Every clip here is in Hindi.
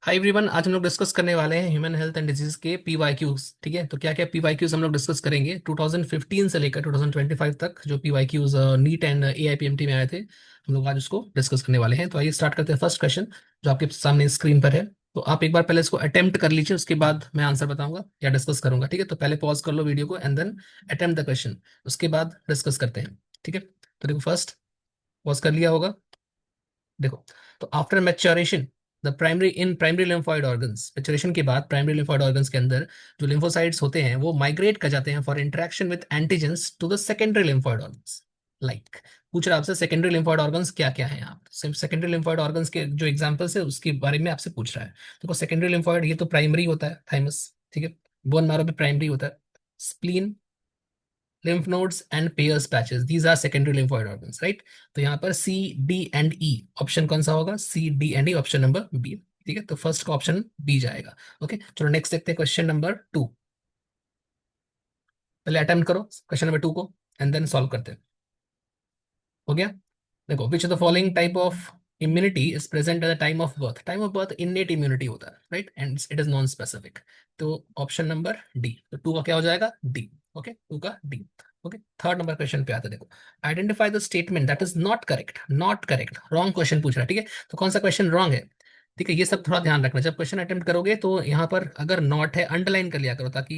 हाय एवरीवन, आज हम लोग डिस्कस करने वाले हैं ह्यूमन हेल्थ एंड डिजीज के पीवाईक्यूज। ठीक है, तो क्या क्या पीवाईक्यूज हम लोग डिस्कस करेंगे 2015 से लेकर 2025 तक, जो पीवाईक्यूज नीट एंड एआईपीएमटी में आए थे, हम लोग आज उसको डिस्कस करने वाले हैं। तो आइए स्टार्ट करते हैं। फर्स्ट क्वेश्चन जो आपके सामने स्क्रीन पर है, तो आप एक बार पहले इसको अटेम्प्ट कर लीजिए, उसके बाद मैं आंसर बताऊंगा या डिस्कस करूंगा। ठीक है, तो पहले पॉज कर लो वीडियो को and then attempt the question, उसके बाद डिस्कस करते हैं। ठीक है, तो देखो फर्स्ट पॉज कर लिया होगा। देखो, तो after maturation the primary in primary lymphoid organs, maturation के बाद प्राइमरी लिम्फोइड ऑर्गन्स के अंदर जो लिम्फोसाइट्स होते हैं वो माइग्रेट कर जाते हैं for interaction with antigens to the secondary lymphoid organs. Like पूछ रहा है आपसे सेकेंडरी लिम्फोइड ऑर्गन्स क्या क्या है। आप सेकेंडरी लिम्फोइड ऑर्गन्स के जो एग्जांपल्स है उसके बारे में आपसे पूछ रहा है। देखो सेकेंडरी लिम्फोइड ये तो प्राइमरी होता है, थाइमस। ठीक है, बोन मैरो भी प्राइमरी होता है। Spleen, lymph nodes and Peyer's patches, these are secondary lymphoid organs, right? तो यहाँ पर C D and E option कौन सा होगा? C D and E, option number B. ठीक है, तो फर्स्ट का ऑप्शन बी जाएगा। ओके, चलो नेक्स्ट देखते हैं क्वेश्चन नंबर 2। पहले अटेम्प्ट करो क्वेश्चन नंबर 2 को एंड देन सॉल्व करते हैं। हो गया? देखो, which of the following type of immunity is present at the time of birth? Time of birth innate immunity होता है, right, and it is non specific. तो ऑप्शन नंबर डी, तो 2 का क्या हो जाएगा? डी। ओके, 2 का D. Okay, third number question पे आते हैं। देखो, identify the statement that is not correct. Not correct, wrong question पूछ रहा है। ठीक है, तो कौन सा क्वेश्चन रॉन्ग है? ठीक है, ये सब थोड़ा ध्यान रखना जब क्वेश्चन अटेम्प्ट करोगे। तो यहाँ पर अगर नॉट है अंडरलाइन कर लिया करो, ताकि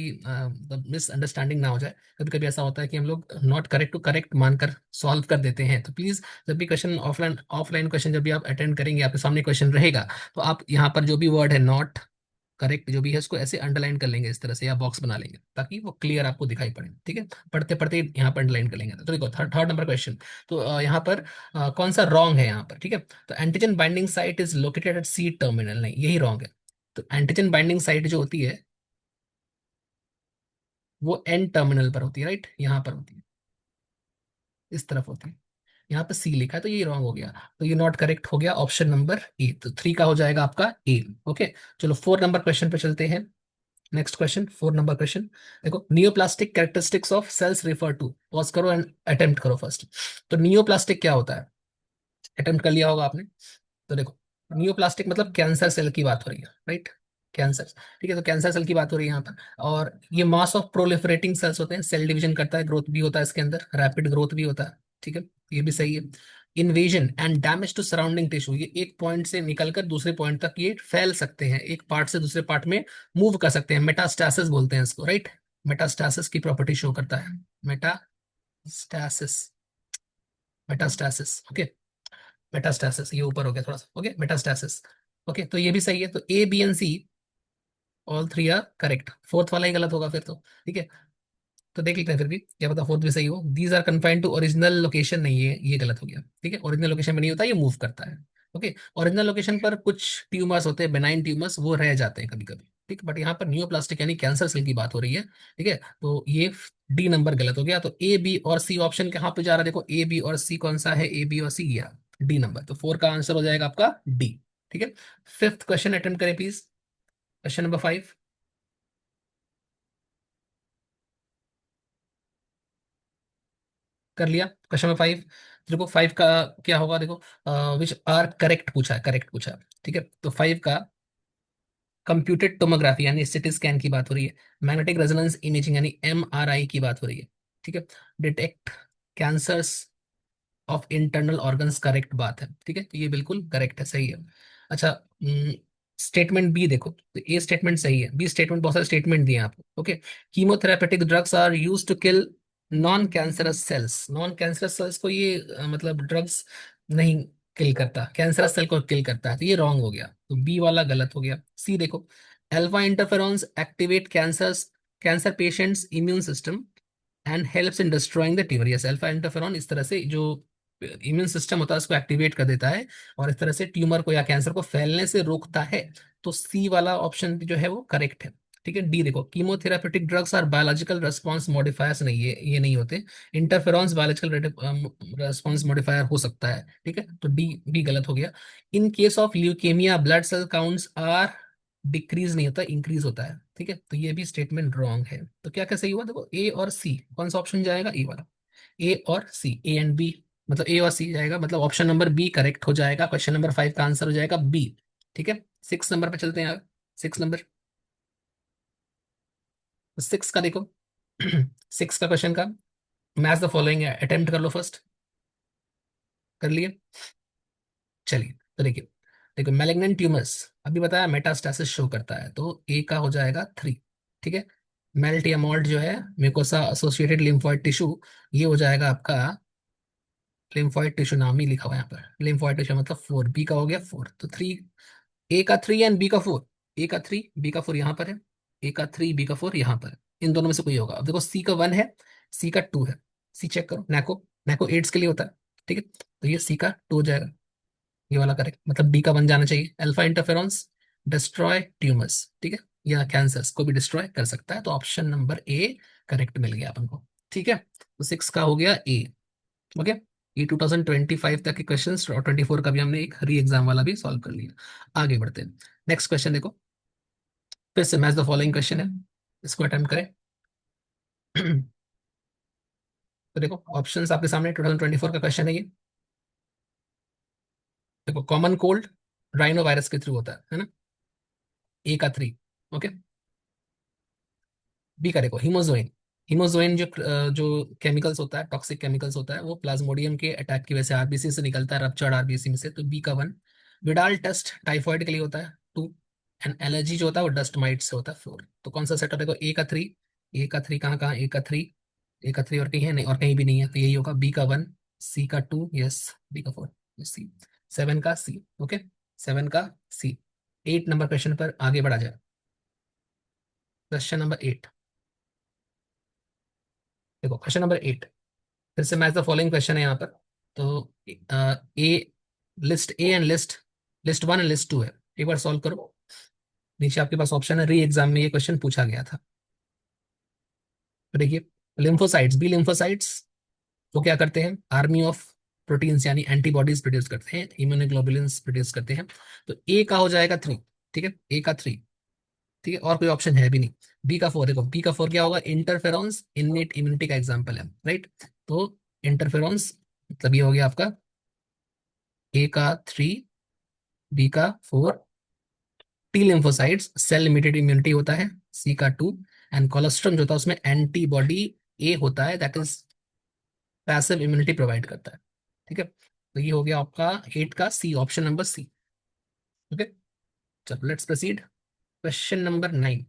मिसअंडरस्टैंडिंग ना हो जाए। कभी कभी ऐसा होता है कि हम लोग नॉट करेक्ट टू करेक्ट मानकर सॉल्व कर देते हैं। तो प्लीज, जब भी क्वेश्चन ऑफलाइन ऑफलाइन क्वेश्चन जब भी आप अटेंड करेंगे, आपके सामने क्वेश्चन रहेगा, तो आप यहाँ पर जो भी वर्ड है नॉट करेक्ट जो भी है उसको ऐसे अंडरलाइन कर लेंगे इस तरह से, या बॉक्स बना लेंगे ताकि वो क्लियर आपको दिखाई पड़े। ठीक है, पढ़ते पढ़ते यहाँ पर अंडरलाइन कर लेंगे। तो देखो थर्ड नंबर क्वेश्चन, तो यहाँ पर कौन सा रॉन्ग है यहाँ पर? ठीक है, तो antigen binding site is located at C terminal, नहीं यही रॉन्ग है। तो एंटीजन बाइंडिंग साइट जो होती है वो एन टर्मिनल पर होती है, राइट, यहाँ पर होती है, इस तरफ होती है। यहाँ पे सी लिखा है तो ये रॉन्ग हो गया। तो ये नॉट करेक्ट हो गया ऑप्शन नंबर ए, तो 3 का हो जाएगा आपका ए। ओके, चलो 4 नंबर क्वेश्चन पे चलते हैं। Next question, 4 number question. देखो, neoplastic characteristics of cells refer to. Pause करो एंड अटेम्प्ट करो फर्स्ट। तो नियोप्लास्टिक क्या होता है? अटेम्प्ट कर लिया होगा आपने। तो देखो, नियोप्लास्टिक मतलब कैंसर सेल की बात हो रही है, राइट, कैंसर। ठीक है, तो कैंसर सेल की बात हो रही है यहाँ पर। और ये मास ऑफ प्रोलिफरेटिंग सेल्स होते हैं, सेल डिवीजन करता है, ग्रोथ भी होता है इसके अंदर, रैपिड ग्रोथ भी होता है। ठीक है, ये भी सही है। Invasion and damage to surrounding tissue, ये एक पॉइंट से निकलकर दूसरे पॉइंट तक ये फैल सकते हैं, एक पार्ट से दूसरे पार्ट में मूव कर सकते हैं। मेटास्टैसिस बोलते हैं इसको, राइट, मेटास्टैसिस की प्रॉपर्टी शो करता है। Metastasis, metastasis. ओके, मेटास्टैसिस, ये ऊपर हो गया थोड़ा सा। Okay, metastasis. ओके, तो ये भी सही है। तो A B and C all three are correct, fourth वाला ही गलत होगा फिर तो। ठीक है, तो देख लेते हैं फिर भी, क्या पता फोर्थ भी सही हो। These are confined to original location, नहीं है, ये गलत हो गया। ठीक है, ओरिजिनल लोकेशन में नहीं होता, ये मूव करता है। ओके, ओरिजिनल लोकेशन पर कुछ ट्यूमर्स होते हैं, बेनाइन ट्यूमर्स, वो रह जाते हैं कभी कभी। ठीक, बट यहाँ पर न्यूप्लास्टिक यानी कैंसर सेल की बात हो रही है। ठीक है, तो ये डी नंबर गलत हो गया। तो ए बी और सी ऑप्शन कहाँ पे जा रहा है? देखो, ए बी और सी कौन सा है? ए बी और सी गया डी नंबर, तो 4 का आंसर हो जाएगा आपका डी। ठीक है, फिफ्थ क्वेश्चन अटेम्प्ट करें प्लीज, क्वेश्चन नंबर 5। कर लिया क्वेश्चन नंबर 5? देखो 5 का क्या होगा? देखो, विच आर करेक्ट पूछा है, करेक्ट पूछा है। ठीक है, तो 5 का कंप्यूटेड टोमोग्राफी यानी सिटी स्कैन की बात हो रही है, मैग्नेटिक रेजोनेंस इमेजिंग यानी एमआरआई की बात हो रही है। ठीक है, detect cancers of internal organs, correct बात है। ठीक है, तो ये बिल्कुल करेक्ट है, सही है। अच्छा, स्टेटमेंट बी देखो, तो ए स्टेटमेंट सही है, बी स्टेटमेंट, बहुत सारे स्टेटमेंट दिए हैं आपको। Okay, chemotherapeutic drugs are use to kill non cancerous cells. Non cancerous cells को ये मतलब ड्रग्स नहीं किल करता, कैंसरस सेल को किल करता है, तो ये रॉन्ग हो गया, तो बी वाला गलत हो गया। सी देखो, alpha interferons activate cancer patients immune system and helps in destroying the tumour. Yes, alpha interferon इस तरह से जो इम्यून सिस्टम होता है उसको एक्टिवेट कर देता है और इस तरह से ट्यूमर को या कैंसर को फैलने से रोकता है। तो सी वाला ऑप्शन जो है वो करेक्ट है। ठीक है, डी देखो, chemotherapeutic drugs are biological response modifiers, नहीं ये नहीं होते। इंटरफेरॉन्स बायोलॉजिकल रेस्पॉन्स मॉडिफायर हो सकता है। ठीक है, तो डी भी गलत हो गया। In case of leukemia blood cell counts are decrease नहीं होता, इंक्रीज होता है। ठीक है, तो ये भी स्टेटमेंट रॉन्ग है। तो क्या क्या सही हुआ? देखो, ए और सी, कौन सा ऑप्शन जाएगा? ए वाला, ए और सी, ए एंड बी, मतलब ए और सी जाएगा, मतलब ऑप्शन नंबर बी करेक्ट हो जाएगा। क्वेश्चन नंबर 5 का आंसर हो जाएगा बी। ठीक है, 6 नंबर पे चलते हैं यार। 6 नंबर, 6 का देखो। 6 का क्वेश्चन का, मैच द फॉलोइंग अटेम्प्ट कर लो फर्स्ट। कर लिए? चलिए, तो देखिए, देखो मैलिग्नेंट ट्यूमर्स अभी बताया मेटास्टेसिस शो करता है, तो ए का हो जाएगा 3। ठीक है, मेल्ट या मोल्ट जो है म्यूकोसा एसोसिएटेड लिम्फोइड टिश्यू, ये हो जाएगा आपका लिम्फोइड टिश्यू, नाम ही लिखा हुआ है यहाँ पर, लिम्फोइड टिश्यू मतलब 4। बी का हो गया 4, तो 3, ए का 3 एंड बी का 4। ए का 3, बी का 4 यहाँ पर है। ए का 3, बी का 4 यहाँ पर है। इन दोनों में से कोई होगा। अब देखो सी का 1 है, सी का 2 है। सी चेक करो, नैको, नैको एड्स के लिए होता है। ठीक है, तो ये सी का 2 हो जाएगा, ये वाला करेक्ट, मतलब बी का 1 जाना चाहिए। अल्फा इंटरफेरॉन्स डिस्ट्रॉय ट्यूमर्स, ठीक है, या कैंसर्स को भी डिस्ट्रॉय कर सकता है, तो ऑप्शन नंबर ए करेक्ट मिल गया अपन को। ठीक है, तो 6 का हो गया ए। ओके, ये 2025 तक के क्वेश्चंस और 24 का भी हमने एक री एग्जाम वाला भी सॉल्व कर लिया। आगे बढ़ते हैं, नेक्स्ट क्वेश्चन देखो, फिर से मैच द फॉलोइंग क्वेश्चन है, इसको अटेम्प्ट करें। तो देखो ऑप्शंस आपके सामने, 2024 का क्वेश्चन है ये। देखो, कॉमन कोल्ड राइनो वायरस के थ्रू होता है ना, ए का 3। ओके, बी का देखो हीमोजोइन। हीमोजोइन जो केमिकल्स होता है, टॉक्सिक केमिकल्स होता है, वो प्लाज्मोडियम के अटैक की वजह से आरबीसी से निकलता है, रप्चर्ड आरबीसी में से, तो बी का 1। विडाल टेस्ट टाइफॉइड के लिए होता है 2। एंड एलर्जी जो होता है वो डस्ट माइट से होता है 4। तो कौन सा सेट हो, देखो ए का 3। ए का 3 कहाँ कहाँ, ए का 3, ए का 3 और कहीं है नहीं, और कहीं भी नहीं है, तो यही होगा बी का 1। सी का 2, यस, बी का 4, सी। 7 का सी। ओके, 7 का सी। 8 नंबर क्वेश्चन पर आगे बढ़ा जाए। क्वेश्चन नंबर 8, देखो क्वेश्चन नंबर 8, फिर से मैच द फॉलोइंग क्वेश्चन है यहाँ पर। तो A, list A and list, list 1 and list 2 है, एक बार सॉल्व करो। नीचे आपके पास ऑप्शन है, री एग्जाम में ये क्वेश्चन पूछा गया था। तो देखिए, लिम्फोसाइट्स, बी लिम्फोसाइट्स वो क्या करते हैं, आर्मी ऑफ प्रोटीन्स यानी एंटीबॉडीज प्रोड्यूस करते हैं, इम्यूनोग्लोबुलिन्स प्रोड्यूस करते हैं। तो ए का हो जाएगा 3। ठीक है, ए का 3। ठीक है, और कोई ऑप्शन है भी नहीं। बी का 4, देखो बी का 4 क्या होगा, इंटरफेरॉन्स इननेट इम्यूनिटी का एग्जाम्पल है, राइट। तो इंटरफेरॉन्स मतलब ये हो गया आपका ए का 3, बी का 4। T lymphocytes cell limited immunity होता है, सी का 2। एंड कोलेस्ट्रम जो होता है उसमें एंटीबॉडी ए होता है, that is passive immunity provide करता है। ठीक है, तो ये हो गया आपका 8 का सी, ऑप्शन नंबर सी। ओके, चलो लेट्स प्रोसीड। क्वेश्चन नंबर 9,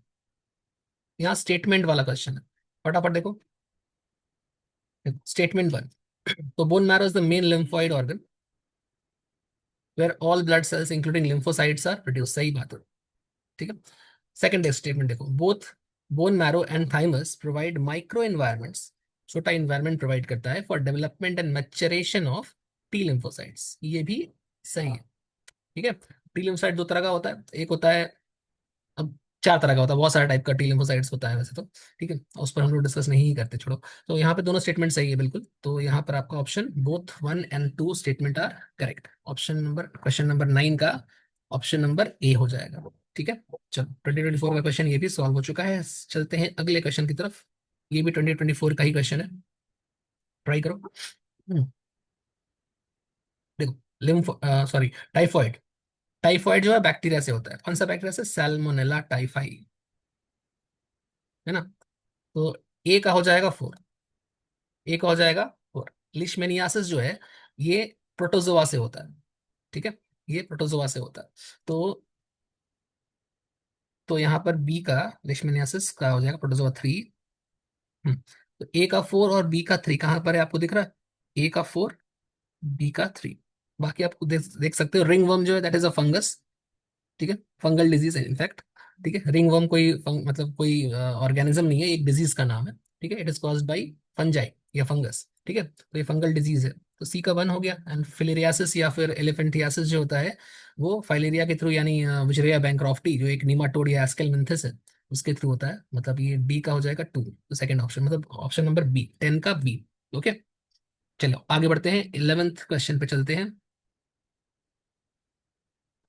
यहाँ स्टेटमेंट वाला क्वेश्चन है, फटाफट देखो। स्टेटमेंट 1, तो bone marrow is the main lymphoid organ where all blood cells including lymphocytes are produced, सही बात है। ठीक है, सेकंड स्टेटमेंट देखो, both bone marrow and thymus provide micro environments, छोटा इन्वायरमेंट प्रोवाइड करता है for development and maturation of T lymphocytes, ये भी सही है। ठीक है, टी लिम्फोसाइट दो तरह का होता है, एक होता है, अब 4 तरह का होता है, बहुत सारा टाइप का टी लिम्फोसाइट्स होता है वैसे तो। ठीक है, उस पर हम लोग डिस्कस नहीं करते, छोड़ो। तो यहाँ पे दोनों स्टेटमेंट सही है बिल्कुल, तो यहाँ पर आपका option both 1 and 2 statement are correct. Option number, question number 9 का ऑप्शन नंबर ए हो जाएगा। ठीक है, चलो 2024 का क्वेश्चन ये भी सॉल्व हो चुका है। चलते हैं अगले क्वेश्चन की तरफ, ये भी 2024 का ही क्वेश्चन है, ट्राई करो। देखो, लिम्फ, सॉरी, टाइफॉइड। टाइफॉइड जो है बैक्टीरिया से होता है, कौन सा बैक्टीरिया से, सैल्मोनेला टाइफाई, है ना। तो ए का हो जाएगा 4, ए का हो जाएगा 4। लिशमेनियासिस जो है ये प्रोटोजोआ से होता है। ठीक है, ये प्रोटोजोआ से होता है। तो यहाँ पर बी का, लिशमेनियासिस का हो जाएगा प्रोटोजोआ 3। तो ए का 4 और बी का 3 कहाँ पर है, आपको दिख रहा है, ए का 4, बी का 3। बाकी आपको देख सकते हो, रिंग वर्म जो है दैट इज अ फंगस। ठीक है, फंगल डिजीज है इनफैक्ट। ठीक है, रिंगवर्म कोई मतलब कोई ऑर्गेनिज्म नहीं है, एक डिजीज का नाम है। ठीक है, it is caused bye fungi या फंगस। ठीक है, तो ये फंगल डिजीज है, तो सी का 1 हो गया। एंड फिलेरियासिस या फिर एलिफेंटियासिस जो होता है वो फाइलेरिया के थ्रू, यानी विजरिया बैंक्रॉफ्टी जो एक निमाटोड या एस्केलमिंथिस है, उसके थ्रू होता है, मतलब ये बी का हो जाएगा 2, तो सेकंड ऑप्शन, मतलब ऑप्शन नंबर बी, 10 का बी। ओके, चलो आगे बढ़ते हैं, 11th क्वेश्चन पे चलते हैं।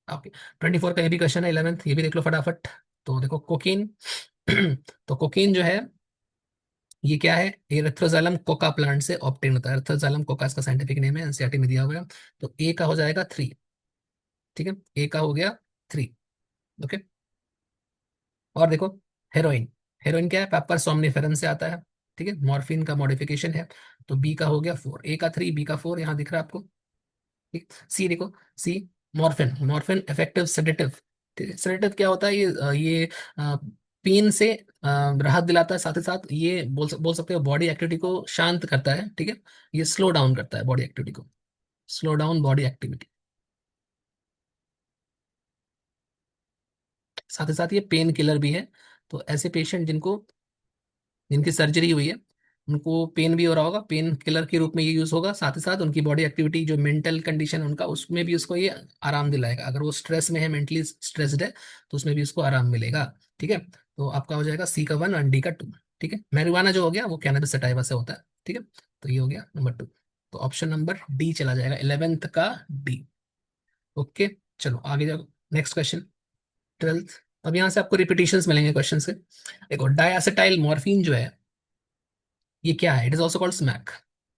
ओके, 24 का ये भी क्वेश्चन है, 11th, ये भी देख लो फटाफट। तो देखो कोकीन। तो कोकीन जो है ये क्या है, ये एरिथ्रोजाइलम कोका प्लांट से ऑब्टेन होता है, एरिथ्रोजाइलम कोका इसका साइंटिफिक नेम है, एनसीईआरटी में दिया हुआ है। तो ए का हो जाएगा 3। ठीक है, ए का हो गया थ्री। ओके। और देखो, हेरोइन। हेरोइन क्या है? पेपर सोमनिफेरन से आता है। ठीक है, मॉर्फिन का मॉडिफिकेशन है। तो बी का हो गया फोर, ए का थ्री, बी का फोर, यहाँ दिख रहा है आपको। ठीक। सी देखो, C, morphine. Morphine effective sedative. Sedative क्या होता है? ये पेन से राहत दिलाता है, साथ ही साथ ये बोल सकते हो बॉडी एक्टिविटी को शांत करता है। ठीक है, ये स्लो डाउन करता है बॉडी एक्टिविटी को, स्लो डाउन बॉडी एक्टिविटी। साथ ही साथ ये पेन किलर भी है। तो ऐसे पेशेंट जिनकी सर्जरी हुई है, उनको पेन भी हो रहा होगा, पेन किलर के रूप में ये यूज होगा। साथ ही साथ उनकी बॉडी एक्टिविटी, जो मेंटल कंडीशन उनका, उसमें भी उसको ये आराम दिलाएगा। अगर वो स्ट्रेस में है, मेंटली स्ट्रेस्ड है, तो उसमें भी उसको आराम मिलेगा। ठीक है, तो आपका हो जाएगा सी का वन और डी का टू। ठीक है, मैरिजुआना जो हो गया वो कैनबिस सटाइवा से होता है। ठीक है, तो ये हो गया नंबर टू। तो ऑप्शन नंबर डी चला जाएगा, 11th का डी। ओके, चलो आगे जाओ। Next question, 12th। अब यहाँ से आपको रिपीटिशंस मिलेंगे क्वेश्चन से। देखो, डाइएसिटाइल मॉर्फिन जो है, ये क्या है? It is also called smack.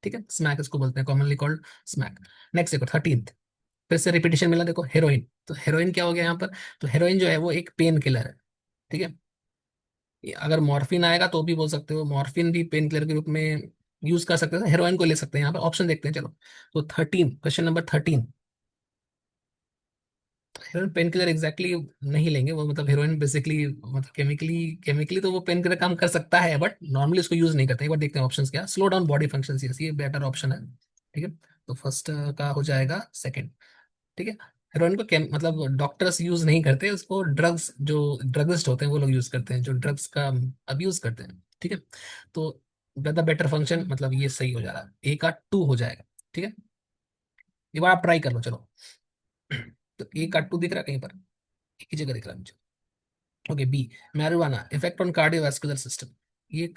ठीक है, स्मैक इसको बोलते हैं, कॉमनली कॉल्ड स्मैक। नेक्स्ट देखो, 13th। फिर से रिपीटिशन मिला। देखो, हेरोइन। तो हेरोइन क्या हो गया यहाँ पर? तो हेरोइन जो है वो एक पेन किलर है। ठीक है, अगर मॉर्फिन आएगा तो भी बोल सकते हो, मॉर्फिन भी पेन किलर के रूप में यूज कर सकते हैं। हेरोइन को ले सकते हैं यहाँ पर। ऑप्शन देखते हैं, चलो। तो 13, question number 13। Heroin pain killer exactly नहीं लेंगे वो, मतलब हेरोइन बेसिकली, मतलब केमिकली, केमिकली तो वो पेन किलर काम कर सकता है, बट नॉर्मली उसको यूज नहीं करते। एक बार देखते हैं ऑप्शंस क्या। Slow down body functions, yes, ये बेटर ऑप्शन है। ठीक है, तो फर्स्ट का हो जाएगा सेकंड। ठीक है, हेरोइन को मतलब डॉक्टर्स यूज नहीं करते उसको, ड्रग्स, जो ड्रगिस्ट होते हैं वो लोग यूज करते हैं, जो ड्रग्स का अब्यूज करते हैं। ठीक है, तो ज्यादा बेटर फंक्शन, मतलब ये सही हो जा रहा है, ए का टू हो जाएगा। ठीक है, ये बार आप ट्राई कर लो, चलो। तो ए का टू दिख रहा है कहीं पर? एक ही जगह दिख रहा है मुझे। Okay, B, marijuana effect on cardiovascular system. ये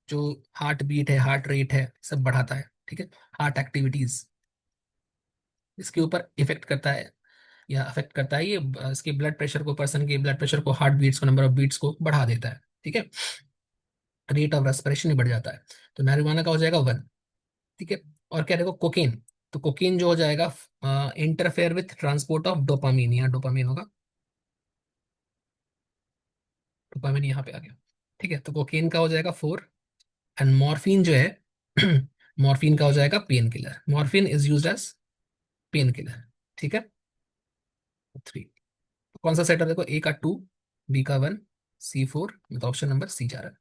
जो हार्ट बीट है, हार्ट रेट है, सब बढ़ाता है। ठीक है, हार्ट एक्टिविटीज इसके ऊपर इफेक्ट करता है, या अफेक्ट करता है। ये इसके ब्लड प्रेशर को, पर्सन के ब्लड प्रेशर को, हार्ट बीट्स को, नंबर ऑफ बीट्स को बढ़ा देता है। ठीक है, रेट ऑफ रेस्पिरेशन भी बढ़ जाता है। तो मैरिजुआना का हो जाएगा वन। ठीक है, और क्या देखो, कोकेन। तो कोकेन जो हो जाएगा, interfere with transport of dopamine, यहाँ डोपामीन होगा, डोपामीन यहाँ पे आ गया। ठीक है, तो कोकेन का हो जाएगा फोर। एंड मॉर्फिन जो है, मॉर्फिन का हो जाएगा pain killer. Morphine is used as pain killer. ठीक है, थ्री। कौन सा सेट है? देखो, ए का टू, बी का वन, सी फोर, मतलब ऑप्शन नंबर सी जा रहा है।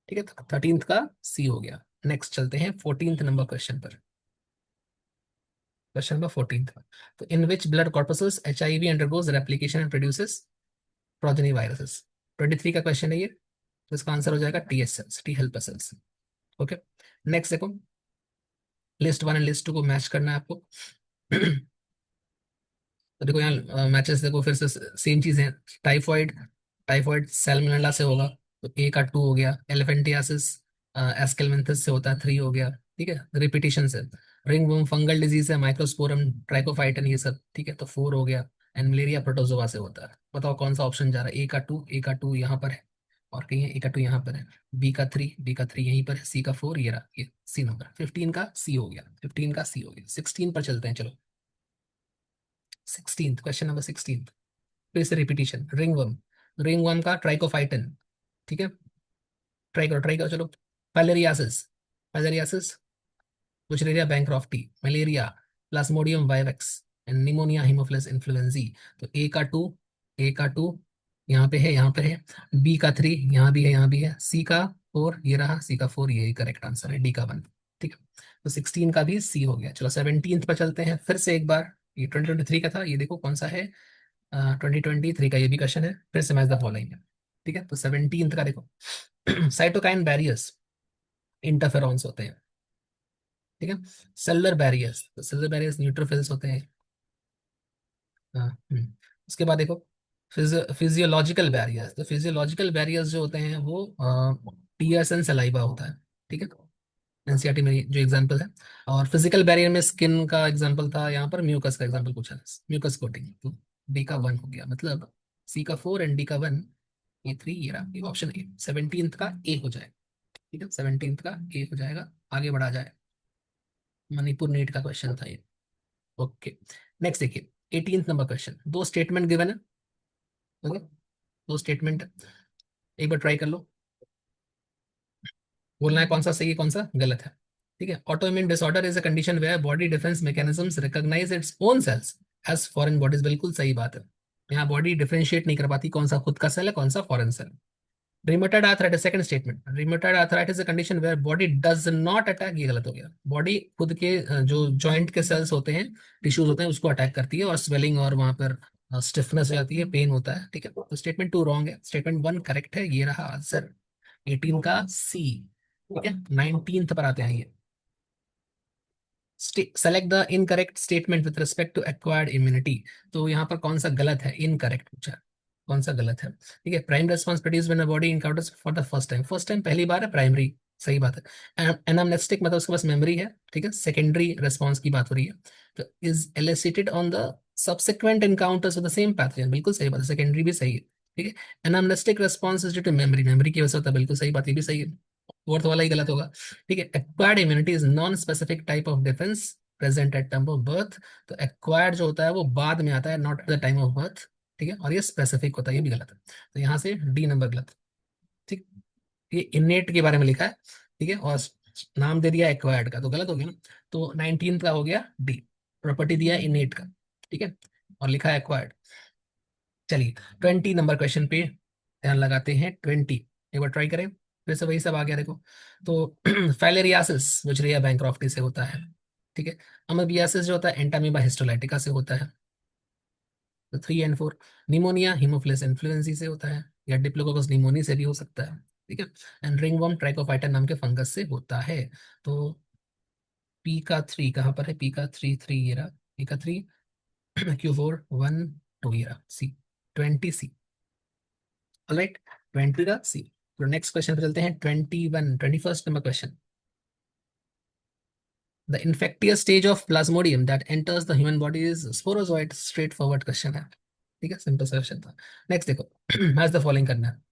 ठीक है, तो 13th का सी हो गया। नेक्स्ट चलते हैं 14th नंबर क्वेश्चन पर। Question number 14th। तो in which blood corpuscles H I V undergoes replication and produces progeny viruses. 23 का क्वेश्चन है ये। तो इसका आंसर हो जाएगा T S cells, T helper cells. Okay, next देखो, list one and list two को मैच करना है आपको। तो देखो यहाँ मैचेस देखो, फिर से सेम चीज है। टाइफॉइड, टाइफॉइड सैल्मोनेला से होगा, तो ए का टू हो गया। एलिफेंटियासिस एस्केलमेंथिस से होता है, थ्री हो गया। ठीक है, रिपीटिशन से। रिंग वर्म फंगल डिजीज है, माइक्रोस्पोरम, ट्राइकोफाइटन, ये सब। ठीक है, तो फोर हो गया। एंड मलेरिया प्रोटोजोआ से होता है। बताओ कौन सा ऑप्शन जा रहा है? ए का टू, ए का टू यहाँ पर है, और कहीं है, ए का टू यहाँ पर है। बी का थ्री, बी का थ्री यहीं पर है। सी का फोर, ये रहा, ये सी नंबर। 15 का सी हो गया, 15 का सी हो गया। 16 पर चलते हैं, चलो। 16th, question number 16। फिर से रिपीटिशन, रिंगवर्म। रिंगवर्म का ट्राइकोफाइटन। ठीक है, ट्राई करो, ट्राई करो, चलो। Filariasis, filariasis, बुचेरिया bancrofti, malaria, Plasmodium vivax, and pneumonia Haemophilus influenzae. तो ए का टू, ए का टू यहाँ पे है, यहाँ पे है। बी का थ्री यहाँ भी है, यहाँ भी है। सी का फोर, ये रहा, सी का फोर, यही करेक्ट आंसर है। डी का वन। ठीक है, तो 16 का भी सी हो गया। चलो 17th पर चलते हैं फिर से एक बार। ये 2023 का था, ये देखो कौन सा है। 2023 का ये भी क्वेश्चन है। फिर से मैच द फॉलोइंग है। ठीक है, तो 17th का देखो, साइटोकाइन बैरियर्स, इंटरफेरॉन्स होते हैं। ठीक है, सेलुलर बैरियर्स, तो सेलुलर बैरियर्स न्यूट्रोफिल्स होते हैं। हाँ, उसके बाद देखो, फिजियोलॉजिकल बैरियर्स। तो फिजियोलॉजिकल बैरियर्स जो होते हैं वो टीयर्स एंड सलाइवा होता है। ठीक है, एनसीईआरटी में जो एग्जांपल है। और फिजिकल बैरियर में स्किन का एग्जांपल था, यहाँ पर म्यूकस का एग्जांपल पूछा है, म्यूकस कोटिंग। तो डी का वन हो गया, मतलब सी का फोर एंड डी का वन, ये थ्री, ये रहा ऑप्शन ए। 17th का ए हो जाएगा। ठीक है, 17th का ए हो जाएगा। आगे बढ़ा जाए, मणिपुर नीट का क्वेश्चन था ये। ओके, नेक्स्ट देखिए, 18th नंबर क्वेश्चन। दो स्टेटमेंट गिवन है, ओके, दो स्टेटमेंट, एक बार ट्राई कर लो, बोलना है कौन सा सही है कौन सा गलत है। ठीक है, autoimmune disorder is a condition where body defence mechanisms recognise its own cells as foreign bodies, बिल्कुल सही बात है। यहाँ बॉडी डिफरेंशिएट नहीं कर पाती कौन सा खुद का सेल है कौन सा foreign cell. Rheumatoid arthritis, second statement, rheumatoid arthritis a condition where body does not attack, ये गलत हो गया। बॉडी खुद के जो जॉइंट के सेल्स होते हैं, टिश्यूज होते हैं, उसको अटैक करती है और स्वेलिंग और वहां पर स्टिफनेस हो जाती है, पेन होता है। ठीक है, तो स्टेटमेंट टू रॉन्ग है, स्टेटमेंट वन करेक्ट है, ये रहा आंसर 18 का सी। ठीक है, 19th पर आते हैं ये। Select the incorrect statement with respect to acquired immunity, तो यहाँ पर कौन सा गलत है, इनकरेक्ट पूछा है, कौन सा गलत है। ठीक है, prime response produce when a body encounters for the first time, first time पहली बार है, प्राइमरी सही बात है। एनामनेस्टिक मतलब उसके पास मेमोरी है। ठीक है, सेकेंडरी रेस्पॉन्स की बात हो रही है, तो is elicited on the subsequent encounters with the same pathogen, बिल्कुल सही बात है, सेकेंडरी भी सही है। ठीक है, anamnestic response is due to memory, memory की वजह से होता है, बिल्कुल सही बात, ये भी सही है। फोर्थ वाला ही गलत होगा। ठीक है, acquired immunity is non specific type of defence present at time of birth, तो एक्वायर्ड जो होता है वो बाद में आता है, not at the time of birth. ठीक है, और ये स्पेसिफिक होता है, ये भी गलत है, तो यहाँ से डी नंबर गलत। ठीक, ये इनेट के बारे में लिखा है। ठीक है, और नाम दे दिया एक्वायर्ड का, तो गलत हो गया ना, तो 19 का हो गया डी, प्रॉपर्टी दिया इनेट का। ठीक है, और लिखा है एक्वायर्ड। चलिए 20 नंबर क्वेश्चन पे ध्यान लगाते हैं, 20 एक बार ट्राई करें, फिर से वही सब आ गया देखो। तो फाइलेरियासिस वुचरिया बैंक्रॉफ्टी से होता है। ठीक है, अमेबियासिस जो होता है एंटामीबा हिस्टोलाइटिका से होता है। तो 3 एंड 4, निमोनिया हीमोफिलस इन्फ्लुएंजा से होता है, या डिप्लोकोकस निमोनी से भी हो सकता है। ठीक है, एंड रिंगवर्म ट्राइकोफाइटा नाम के फंगस से होता है। तो पी का 3 कहाँ पर है, पी का 3 ये रहा, पी का 3, Q4 1 2 ये रहा, सी 20 सी। ऑलराइट, 20 का सी। तो नेक्स्ट क्वेश्चन पे चलते हैं, 21 number question. The infectious stage of Plasmodium that enters the human body is sporozoite, straight forward question है। ठीक है, सिंपल सा क्वेश्चन था। नेक्स्ट देखो, मैच द फॉलोइंग करना है।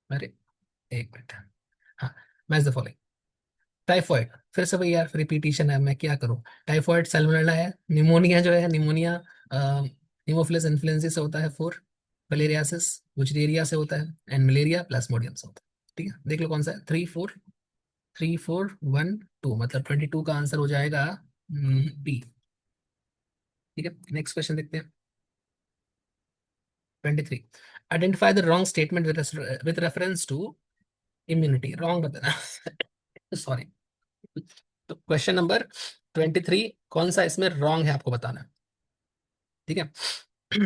अरे एक मिनट, हाँ, मैच द फॉलोइंग। टाइफॉइड, फिर से भाई यार रिपीटिशन है, मैं क्या करूँ। टाइफॉइड सैल्मोनेला है, निमोनिया जो है निमोनिया हीमोफिलस इन्फ्लुएंजा से होता है 4, फिलेरियासिस वुचरिया से होता है, एंड मलेरिया प्लाज्मोडियम से होता है। ठीक है, देख लो कौन सा है, 3 4 1 2, मतलब 22 का आंसर हो जाएगा बी। ठीक है, नेक्स्ट क्वेश्चन देखते हैं, 23, identify the wrong statement with reference to immunity, wrong बताना। सॉरी, तो क्वेश्चन नंबर 23 कौन सा इसमें रॉन्ग है आपको बताना है। ठीक है,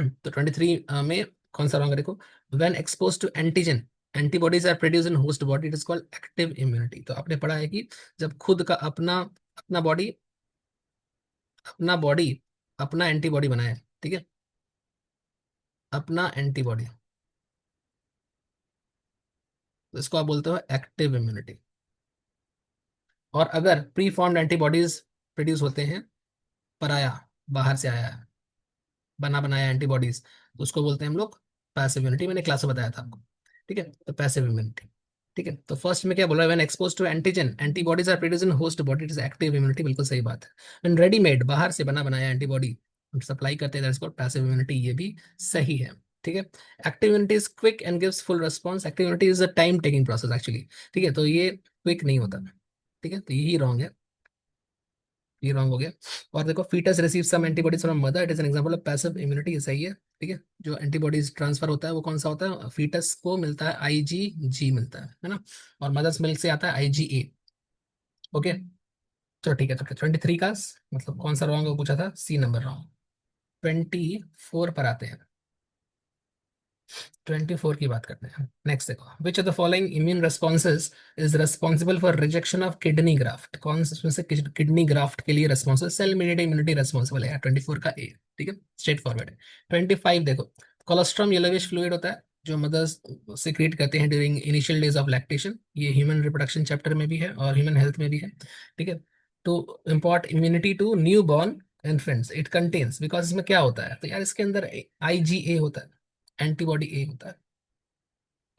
तो 23 में कौन सा रॉन्ग है देखो, when expose to antigen antibodies are produce in host body, it is called active immunity. तो आपने पढ़ा है कि जब खुद का अपना अपना बॉडी अपना बॉडी अपना एंटीबॉडी बनाए। ठीक है, अपना एंटीबॉडी, तो इसको आप बोलते हो एक्टिव इम्यूनिटी। और अगर प्री फॉर्म्ड एंटीबॉडीज प्रोड्यूस होते हैं, पराया, बाहर से आया है, बना बनाया एंटीबॉडीज, तो उसको बोलते हैं हम लोग पैसिव इम्यूनिटी, मैंने क्लास में बताया था आपको। ठीक है, तो पैसिव इम्यूनिटी। ठीक है, तो फर्स्ट में क्या बोला, when expose to antigen antibodies are produce in host body, it is active immunity, बिल्कुल सही बात है। व्हेन रेडीमेड, बाहर से बना बनाया एंटीबॉडी सप्लाई करते हैं, दैट्स कॉल्ड पैसिव इम्यूनिटी, ये भी सही है। ठीक है, active immunity is quick and gives full response, active immunity is a time taking process actually. ठीक है, तो ये क्विक नहीं होता। ठीक है, तो यही रॉन्ग है, ये रॉन्ग हो गया। और देखो, fetus receive some antibodies from mother, it is an example of passive immunity, ये सही है। ठीक है, जो एंटीबॉडीज ट्रांसफर होता है वो कौन सा होता है, फीटस को मिलता है IgG मिलता है ना, और मदर्स मिल्क से आता है IgA। ओके, चलो ठीक है, तो 23 का मतलब कौन सा रॉन्ग पूछा था, सी नंबर रॉन्ग। 24 पर आते हैं, 24 की बात करते हैं। नेक्स्ट देखो, which of the following immune responses is responsible for rejection of kidney graft, कौन सा इसमें से किडनी ग्राफ्ट के लिए responsible, cell mediated immunity responsible है, 24 का ए। ठीक है, स्ट्रेट फॉरवर्ड है। 25 देखो, कोलोस्ट्रम येलोविश फ्लूइड होता है, जो मदर्स सिक्रीट करते हैं during initial days of lactation, ये ह्यूमन रिप्रोडक्शन चैप्टर में भी है और ह्यूमन हेल्थ में भी है। ठीक है, to import immunity to new born infants it contains, because इसमें क्या होता है, तो यार इसके अंदर IgA होता है, एंटीबॉडी ए होता है।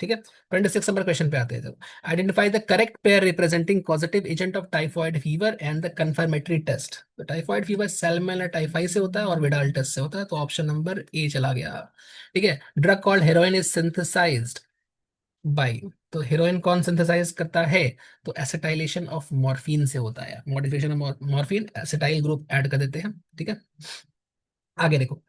ठीक है, 26 नंबर क्वेश्चन पे आते हैं। जब identify the correct pair representing positive agent of typhoid fever and the confirmatory test. तो टाइफॉइड फीवर सैल्मोनेला टाइफाई से होता है और विडाल टेस्ट से होता है, तो ऑप्शन नंबर ए चला गया। ठीक है, drug called heroin is synthesised by. तो हेरोइन कौन सिंथेसाइज करता है? तो एसिटाइलेशन ऑफ मॉर्फिन से होता है, modification of morphine, acetyl group add कर देते हैं। ठीक है, आगे देखो।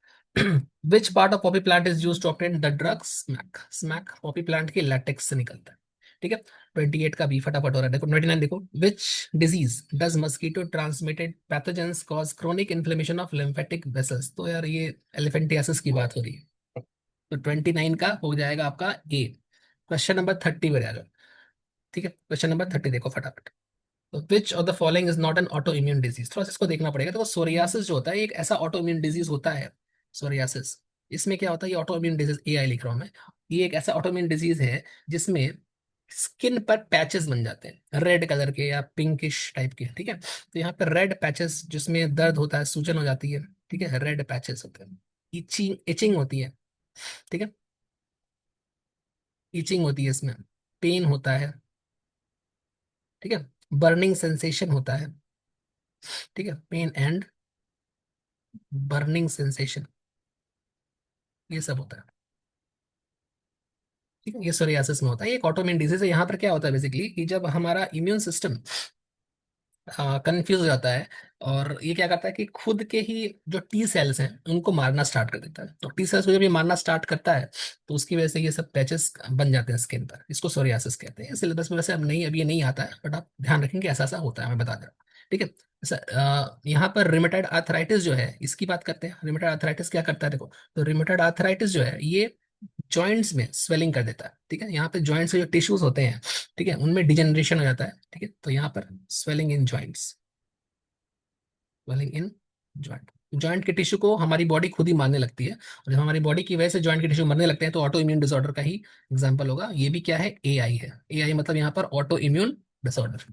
Which part of poppy plant is use to obtain the drug smack. Smack poppy plant के लैटेक्स से निकलता है। ठीक है, 28 का बी फटाफट हो रहा है। देखो 29 देखो, which disease does mosquito transmitted pathogens cause chronic inflammation of lymphatic vessels. तो यार ये एलिफेंटियासिस की बात हो रही है, तो 29 का हो जाएगा आपका ए। क्वेश्चन नंबर 30 पर आ जाओ। ठीक है, क्वेश्चन नंबर 30 देखो फटाफट। तो which of the following is not an auto immune disease. थोड़ा सा इसको देखना पड़ेगा। तो सोरियासिस जो होता है, एक ऐसा ऑटो इम्यून डिजीज होता है। सोरियासिस, इसमें क्या होता है, ये ऑटो इम्यून डिजीज, ए आई लिख रहा हूं मैं। ये एक ऐसा ऑटो इम्यून डिजीज है जिसमें स्किन पर पैचेस बन जाते हैं रेड कलर के या पिंकिश टाइप के। ठीक है, तो यहाँ पर रेड पैचेस जिसमें दर्द होता है, सूजन हो जाती है। ठीक है, रेड पैचेस होते हैं, इचिंग इचिंग होती है। ठीक है, इचिंग होती है इसमें, पेन होता है। ठीक है, बर्निंग सेंसेशन होता है। ठीक है, पेन एंड बर्निंग सेंसेशन, ये सब होता है। ठीक है, ये सोरियासिस में होता है, ये एक ऑटोइम्यून डिजीज है। यहाँ पर क्या होता है बेसिकली कि जब हमारा इम्यून सिस्टम कंफ्यूज हो जाता है, और ये क्या करता है कि खुद के ही जो टी सेल्स हैं उनको मारना स्टार्ट कर देता है। तो टी सेल्स को जब ये मारना स्टार्ट करता है, तो उसकी वजह से ये सब पैचेस बन जाते हैं स्किन पर। इसको सोरियासिस कहते हैं। सिलेबस में वैसे अब नहीं, अभी ये नहीं आता है, बट आप ध्यान रखेंगे ऐसा ऐसा होता है, मैं बता दे रहा हूँ। ठीक है, यहाँ पर रिमेटॉइड आर्थराइटिस जो है इसकी बात करते हैं। रिमेटॉइड आर्थराइटिस क्या करता है देखो। तो रिमेटॉइड आर्थराइटिस जो है ये जॉइंट्स में स्वेलिंग कर देता है। ठीक है, यहाँ पे जॉइंट्स के जो टिश्यूज होते हैं, ठीक है, उनमें डिजेनरेशन हो जाता है। ठीक है, तो यहाँ पर swelling in joints, swelling in joint. Joint के टिश्यू को हमारी बॉडी खुद ही मारने लगती है, और जब हमारी बॉडी की वजह से जॉइंट के टिश्यू मरने लगते हैं, तो ऑटो इम्यून डिसऑर्डर का ही एग्जांपल होगा। ये भी क्या है, एआई है। एआई मतलब यहाँ पर ऑटो इम्यून डिसऑर्डर।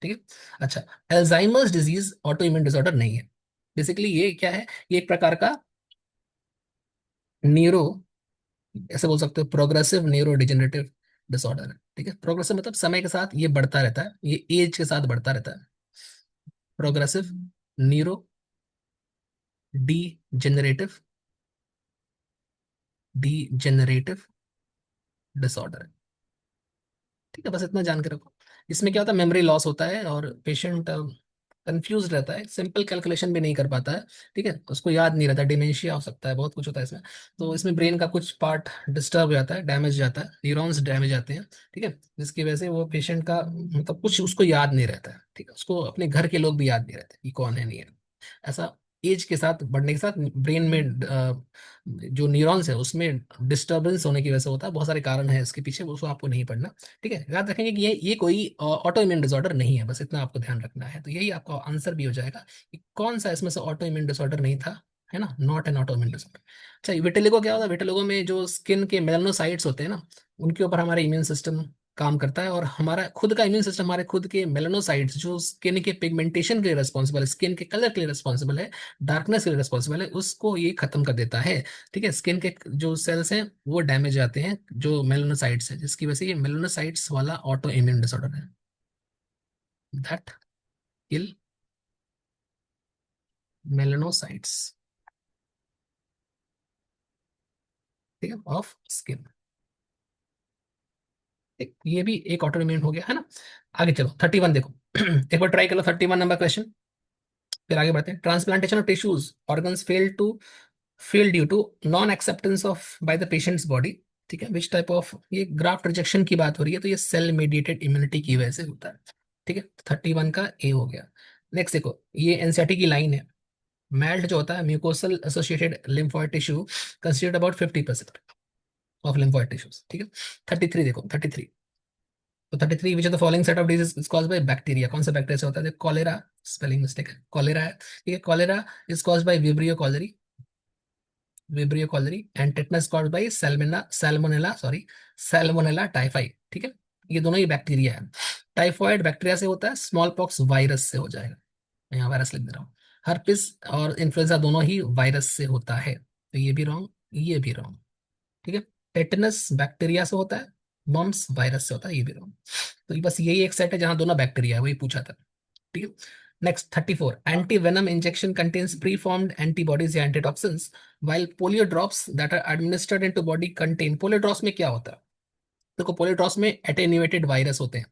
ठीक है, अच्छा, Alzheimer's disease auto immune disorder नहीं है। बेसिकली ये क्या है, ये एक प्रकार का न्यूरो, ऐसे बोल सकते हो प्रोग्रेसिव न्यूरो डिजेनरेटिव डिसऑर्डर है। ठीक है, प्रोग्रेसिव मतलब समय के साथ ये बढ़ता रहता है, ये एज के साथ बढ़ता रहता है। Progressive neuro D generative, D generative disorder है। ठीक है, बस इतना जान के रखो। इसमें क्या होता है, मेमोरी लॉस होता है और पेशेंट कंफ्यूज रहता है, सिंपल कैलकुलेशन भी नहीं कर पाता है। ठीक है, उसको याद नहीं रहता, डिमेंशिया हो सकता है, बहुत कुछ होता है इसमें। तो इसमें ब्रेन का कुछ पार्ट डिस्टर्ब हो जाता है, डैमेज जाता है, न्यूरॉन्स डैमेज आते हैं। ठीक है, जिसकी वजह से वो पेशेंट का मतलब कुछ उसको याद नहीं रहता है। ठीक है, उसको अपने घर के लोग भी याद नहीं रहते कि कौन है नहीं है। ऐसा एज के साथ बढ़ने के साथ ब्रेन में जो न्यूरॉन्स है उसमें डिस्टर्बेंस होने की वजह से होता है। बहुत सारे कारण है इसके पीछे, उसको आपको नहीं पढ़ना। ठीक है, याद रखेंगे कि ये कोई ऑटो इम्यून डिसऑर्डर नहीं है, बस इतना आपको ध्यान रखना है। तो यही आपका आंसर भी हो जाएगा कि कौन सा इसमें से ऑटो इम्यून डिसऑर्डर नहीं था, है ना, not an auto immune disorder. अच्छा, विटिलिगो क्या होता है, विटिलिगो में जो स्किन के मेलानोसाइट्स होते हैं ना, उनके ऊपर हमारा इम्यून सिस्टम काम करता है, और हमारा खुद का इम्यून सिस्टम हमारे खुद के मेलानोसाइट्स जो स्किन के पिगमेंटेशन के लिए रिस्पॉन्सिबल है, स्किन के कलर के लिए रिस्पॉन्सिबल है, डार्कनेस के लिए रिस्पॉन्सिबल है, उसको ये खत्म कर देता है। ठीक है, स्किन के जो सेल्स हैं वो डैमेज आते हैं, जो मेलानोसाइट्स है, जिसकी वजह से ये मेलानोसाइट्स वाला ऑटो इम्यून डिसऑर्डर है, दैट किल मेलानोसाइट्स। ठीक है, ऑफ स्किन। ये भी एक ऑटो इम्यून हो गया, है ना। आगे चलो 31 देखो। एक बार ट्राई करो 31 नंबर क्वेश्चन, फिर आगे बढ़ते हैं। Transplantation of tissues organs fail due to non acceptance of by the patient's body. ठीक है, विच टाइप ऑफ, ये ग्राफ्ट रिजेक्शन की बात हो रही है, तो ये सेल मेडिएटेड इम्यूनिटी की वजह से होता है। ठीक है, 31 का ए हो गया। नेक्स्ट देखो, ये एनसीईआरटी की लाइन है। मैल्ट जो होता है, mucosal associated lymphoid tissue, considered about 50% of lymphoid tissues. ठीक है, 33 देखो 33। तो 33, which of the following set of disease is caused by bacteria. कौन सा बैक्टीरिया से होता है, कॉलेरा, स्पेलिंग मिस्टेक है, कॉलेरा है। ठीक है, cholera is caused by vibrio cholerae, vibrio cholerae, and tetanus caused by salmonella, sorry, salmonella typhi. ठीक है, ये दोनों ही बैक्टीरिया है। टाइफॉइड बैक्टीरिया से होता है, स्मॉल पॉक्स वायरस से हो जाएगा, मैं यहाँ वायरस लिख दे रहा हूँ। हर्पिस और इन्फ्लुएंजा दोनों ही वायरस से होता है, तो ये भी रॉन्ग, ये भी रॉन्ग। ठीक है, टेटनस बैक्टीरिया से होता है, मम्स वायरस से होता है, ये भी रॉन्ग। तो ये बस यही एक सेट है जहां दोनों बैक्टीरिया है, वही पूछा था। ठीक है। Next 34, antivenom injection contains preformed antibodies या antitoxins, while polio drops that are administered into body contain. Polio drops में क्या होता है? देखो पोलियो ड्रॉप्स में एटेन्यूएटेड वायरस होते हैं।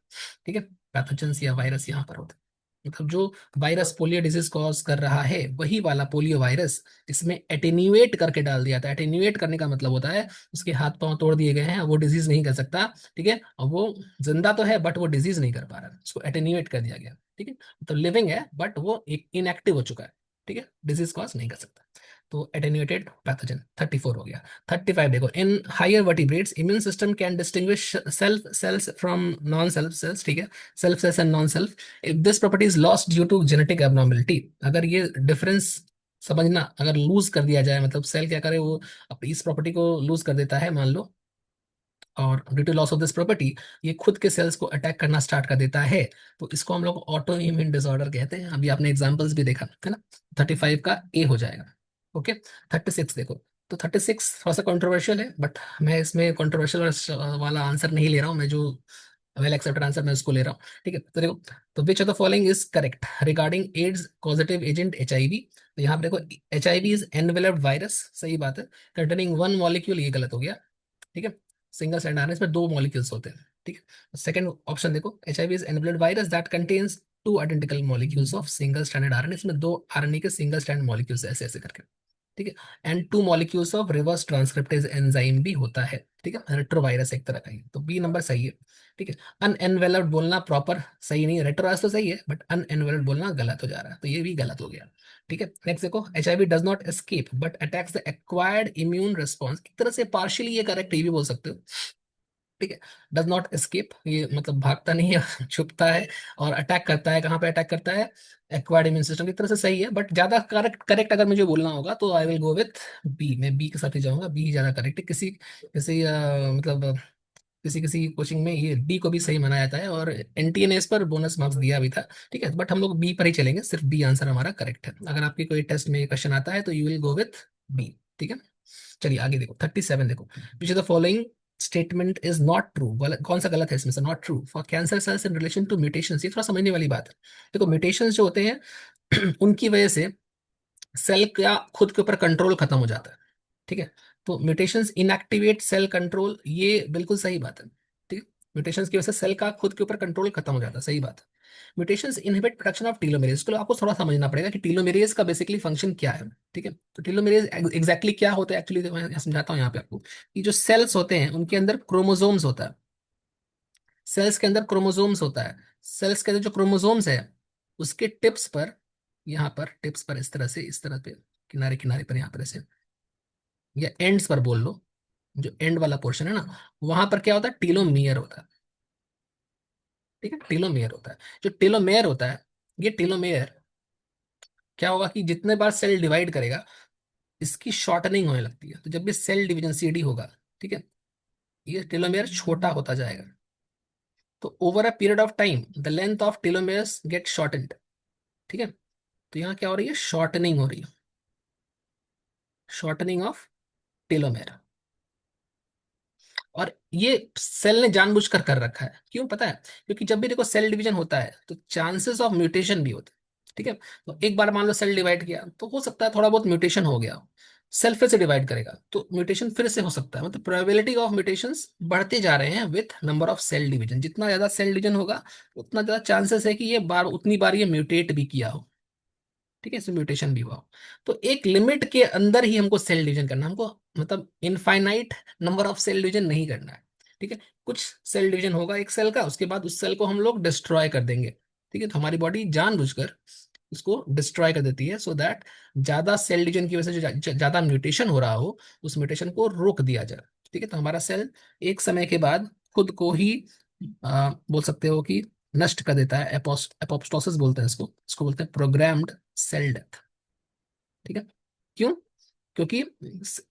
ठीक है, पैथोजेंस या वायरस यहाँ पर होते हैं। मतलब जो वायरस पोलियो डिजीज कॉज कर रहा है वही वाला पोलियो वायरस इसमें एटेन्यूएट करके डाल दिया था। एटेन्यूएट करने का मतलब होता है उसके हाथ पांव तोड़ दिए गए हैं, वो डिजीज नहीं कर सकता। ठीक है, और वो जिंदा तो है बट वो डिजीज नहीं कर पा रहा, उसको एटेन्यूएट कर दिया गया। ठीक है, तो लिविंग है बट वो एक इनएक्टिव हो चुका है। ठीक है, डिजीज कॉज नहीं कर सकता। तो एटेन्यूएटेड पैथोजन 34 हो गया। 35 देखो, in higher vertebrates immune system can distinguish self cells from non self cells. ठीक है, self cells and non self, if this property is lost due to genetic abnormality. अगर ये डिफरेंस समझना, अगर लूज कर दिया जाए, मतलब सेल क्या करे, वो अपनी इस प्रॉपर्टी को लूज कर देता है मान लो, और due to loss of this property ये खुद के सेल्स को अटैक करना स्टार्ट कर देता है, तो इसको हम लोग ऑटो इम्यून डिसऑर्डर कहते हैं। अभी आपने एग्जांपल्स भी देखा है ना। 35 का ए हो जाएगा। ओके। 36 देखो, तो 36 थोड़ा सा कंट्रोवर्शियल है बट मैं इसमें कंट्रोवर्शियल वाला आंसर नहीं ले रहा हूँ, मैं जो वेल एक्सेप्टेड आंसर मैं उसको ले रहा हूँ। ठीक है, तो देखो, तो which of the following is correct regarding AIDS positive agent HIV। तो यहाँ पे देखो, HIV इज एनवेलप्ड वायरस, सही बात है, कंटेनिंग वन मॉलिक्यूल, ये गलत हो गया। ठीक है, सिंगल स्ट्रैंड आरएनए इसमें दो मॉलिक्यूल्स होते हैं। ठीक है, सेकंड ऑप्शन देखो, HIV is enveloped virus that contains two identical molecules of single stranded RNA, इसमें दो आरएनए के सिंगल स्ट्रैंड मॉलिक्यूल्स ऐसे ऐसे करके। ठीक है, and two molecules of reverse transcriptase enzyme भी होता है। ठीक है, रेट्रोवायरस एक तरह का ही, तो बी नंबर सही है। ठीक है, अनएनवेलप्ड बोलना प्रॉपर सही नहीं है, रेट्रोवायरस तो सही है बट अनएनवेलप्ड बोलना गलत हो जा रहा है, तो ये भी गलत हो गया। ठीक है, नेक्स्ट देखो, HIV does not escape but attacks the acquired immune response, एक तरह से पार्शियली ये करेक्ट, ये भी बोल सकते हो। ठीक है, डज नॉट एस्केप, ये मतलब भागता नहीं है छुपता है, और अटैक करता है, कहाँ पे अटैक करता है? एक्वायर्ड इम्यून सिस्टम, की तरह से सही है बट ज्यादा करेक्ट करेक्ट अगर मुझे बोलना होगा तो I will go with B, मैं बी के साथ ही जाऊंगा, बी ज्यादा करेक्ट है। किसी किसी मतलब किसी किसी कोचिंग में ये डी को भी सही माना जाता है, और एनटीए ने इस पर बोनस मार्क्स दिया भी था। ठीक है, बट हम लोग बी पर ही चलेंगे, सिर्फ बी आंसर हमारा करेक्ट है। अगर आपकी कोई टेस्ट में क्वेश्चन आता है तो you will go with B. ठीक है, चलिए आगे देखो 37 देखो, which the following statement is not true, कौन सा गलत है इसमें से? Not true for cancer cells in relation to mutation, ये थोड़ा समझने वाली बात है। देखो म्यूटेशंस जो होते हैं उनकी वजह से सेल का खुद के ऊपर कंट्रोल खत्म हो जाता है। ठीक है, तो म्यूटेशंस इनएक्टिवेट सेल कंट्रोल, ये बिल्कुल सही बात है। ठीक है, म्यूटेशंस की वजह से सेल का खुद के ऊपर कंट्रोल खत्म हो जाता है, सही बात है। म्यूटेशंस इनहिबिट प्रोडक्शन ऑफ टीलोमेरेज, तो आपको थोड़ा समझना पड़ेगा कि टीलोमेरेज का बेसिकली फंक्शन क्या है। ठीक है, तो टीलोमेरेज एग्जैक्टली क्या होता है एक्चुअली, मैं समझाता हूँ यहाँ पे आपको, कि जो सेल्स होते हैं उनके अंदर क्रोमोसोम्स होता है। सेल्स के अंदर क्रोमोसोम्स होता है, सेल्स के अंदर जो क्रोमोसोम्स है उसके टिप्स पर, यहाँ पर टिप्स पर इस तरह से, इस तरह पे किनारे किनारे पर यहाँ पर ऐसे, या एंड्स पर बोल लो, जो एंड वाला पोर्शन है ना, वहां पर क्या होता है? टीलोमियर होता है। ठीक है, टीलोमेयर होता है। जो टीलोमेयर होता है, ये टीलोमेयर क्या होगा कि जितने बार सेल डिवाइड करेगा इसकी शॉर्टनिंग होने लगती है, तो जब भी सेल डिवीजन CD होगा, ठीक है, ये टेलोमेयर छोटा होता जाएगा। तो over a period of time the length of telomeres get shortened. ठीक है, तो यहाँ क्या हो रही है? शॉर्टनिंग हो रही है, शॉर्टनिंग ऑफ टेलोमेयर। और ये सेल ने जानबूझकर कर रखा है, क्यों पता है? क्योंकि जब भी देखो सेल डिवीजन होता है तो चांसेस ऑफ म्यूटेशन भी होते हैं। ठीक है, तो एक बार मान लो सेल डिवाइड किया तो हो सकता है थोड़ा बहुत म्यूटेशन हो गया, सेल फिर से डिवाइड करेगा तो म्यूटेशन फिर से हो सकता है, मतलब प्रोबेबिलिटी ऑफ म्यूटेशंस बढ़ते जा रहे हैं with number of cell division. जितना ज्यादा सेल डिवीजन होगा उतना ज्यादा चांसेस है कि ये बार उतनी बार ये म्यूटेट भी किया हो। ठीक है, इसमें म्यूटेशन भी हुआ हो। तो एक लिमिट के अंदर ही हमको सेल डिवीजन करना है, हमको मतलब infinite number of cell division नहीं करना है। ठीक है, कुछ सेल डिवीजन होगा एक सेल का, उसके बाद उस सेल को हम लोग डिस्ट्रॉय कर देंगे। ठीक है, तो हमारी बॉडी जानबूझकर उसको डिस्ट्रॉय कर देती है सो दैट ज्यादा सेल डिवीजन की वजह से जो ज्यादा म्यूटेशन हो रहा हो उस म्यूटेशन को रोक दिया जाए। ठीक है, तो हमारा सेल एक समय के बाद खुद को ही बोल सकते हो कि नष्ट कर देता है। एपोप्टोसिस बोलते हैं इसको, इसको बोलते हैं प्रोग्राम्ड सेल डेथ। ठीक है, क्यों? क्योंकि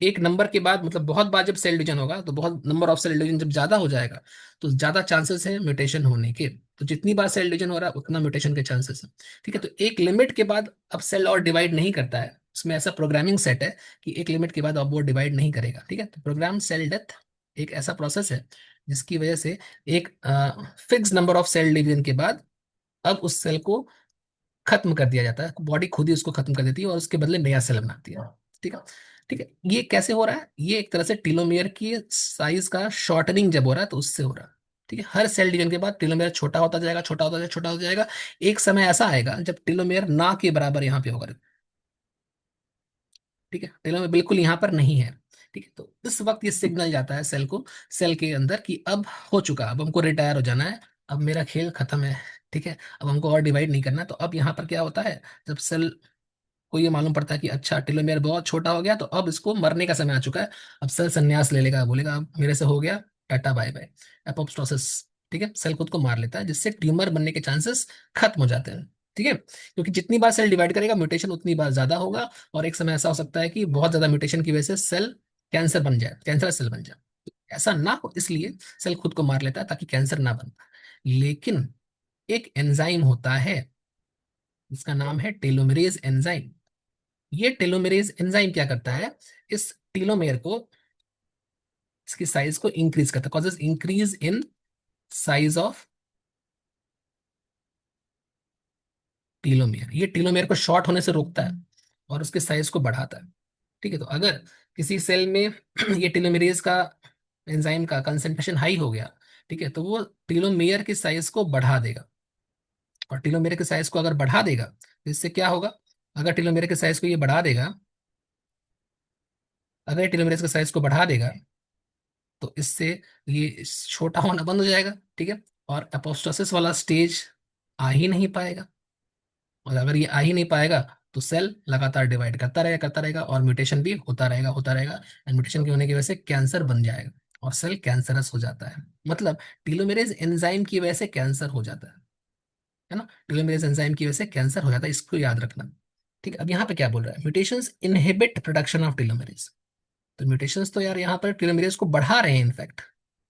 एक नंबर के बाद, मतलब बहुत बार जब सेल डिवीजन होगा तो बहुत नंबर ऑफ सेल डिवीजन जब ज्यादा हो जाएगा तो ज्यादा चांसेस है म्यूटेशन होने के। तो जितनी बार सेल डिवीजन हो रहा है उतना म्यूटेशन के चांसेस है। ठीक है, तो एक लिमिट के बाद अब सेल और डिवाइड नहीं करता है, उसमें ऐसा प्रोग्रामिंग सेट है कि एक लिमिट के बाद अब वो डिवाइड नहीं करेगा। ठीक है, तो प्रोग्राम सेल डेथ एक ऐसा प्रोसेस है जिसकी वजह से एक fix number of cell division के बाद अब उस सेल को खत्म कर दिया जाता है, बॉडी खुद ही उसको खत्म कर देती है और उसके बदले नया सेल बनाती है। ठीक है। ठीक है, ये कैसे हो रहा है? ये एक तरह से टीलोमेयर की साइज का शॉर्टनिंग जब हो रहा है तो उससे हो रहा है। ठीक है, हर सेल डिवीजन के बाद टीलोमेयर छोटा होता जाएगा, छोटा होता जाएगा, छोटा होता जाएगा। एक समय ऐसा आएगा जब टीलोमेयर ना के बराबर यहाँ पे होगा। ठीक है, टेलोमेयर बिल्कुल यहाँ पर नहीं है। ठीक है, तो इस वक्त ये सिग्नल जाता है सेल को, सेल के अंदर, कि अब हो चुका, अब हमको रिटायर हो जाना है, अब मेरा खेल खत्म है। ठीक है, अब हमको और डिवाइड नहीं करना। तो अब यहाँ पर क्या होता है, जब सेल को ये मालूम पड़ता है कि अच्छा टेलोमेयर बहुत छोटा हो गया, तो अब इसको मरने का समय आ चुका है, अब सेल संन्यास ले लेगा, बोलेगा अब मेरे से हो गया, टाटा बाय बाय, एपोप्टोसिस। ठीक है, सेल खुद को मार लेता है, जिससे ट्यूमर बनने के चांसेस खत्म हो जाते हैं। ठीक है, क्योंकि जितनी बार सेल डिवाइड करेगा म्यूटेशन उतनी बार ज्यादा होगा, और एक समय ऐसा हो सकता है कि बहुत ज्यादा म्यूटेशन की वजह से सेल कैंसर बन जाए, कैंसर सेल बन जाए। ऐसा ना हो इसलिए सेल खुद को मार लेता है, ताकि कैंसर ना बन। लेकिन एक एंजाइम होता है, जिसका नाम है टेलोमेरेज एंजाइम। ये टेलोमेरेज एंजाइम क्या करता है, इस टेलोमेयर को, इसकी साइज को इंक्रीज करता है, causes increase in size of telomere. ये टेलोमेयर को शॉर्ट होने से रोकता है और उसके साइज को बढ़ाता है। ठीक है, तो अगर किसी सेल में ये टेलोमेरेज का एंजाइम का कंसंट्रेशन हाई हो गया, ठीक है, तो वो टेलोमेयर की साइज को बढ़ा देगा। और टेलोमेयर के साइज को अगर बढ़ा देगा तो इससे क्या होगा, अगर टेलोमेयर के साइज को ये बढ़ा देगा, अगर टेलोमेयर के साइज को बढ़ा देगा तो इससे ये छोटा होना बंद हो जाएगा। ठीक है, और अपोप्टोसिस वाला स्टेज आ ही नहीं पाएगा। और अगर ये आ ही नहीं पाएगा तो सेल लगातार डिवाइड करता रहेगा और म्यूटेशन भी होता रहेगा। एंड म्यूटेशन के होने की वजह से कैंसर बन जाएगा और सेल कैंसरस हो जाता है। मतलब टीलोमेरेज एंजाइम की वजह से कैंसर हो जाता है ना, टीलोमेरेज एंजाइम की वजह से कैंसर हो जाता है, इसको याद रखना। ठीक है, अब यहाँ पे क्या बोल रहा है, म्यूटेशंस इनहिबिट प्रोडक्शन ऑफ टीलोमेरेज। तो म्यूटेशंस तो यार यहाँ पर टीलोमेरेज को बढ़ा रहे हैं इनफैक्ट,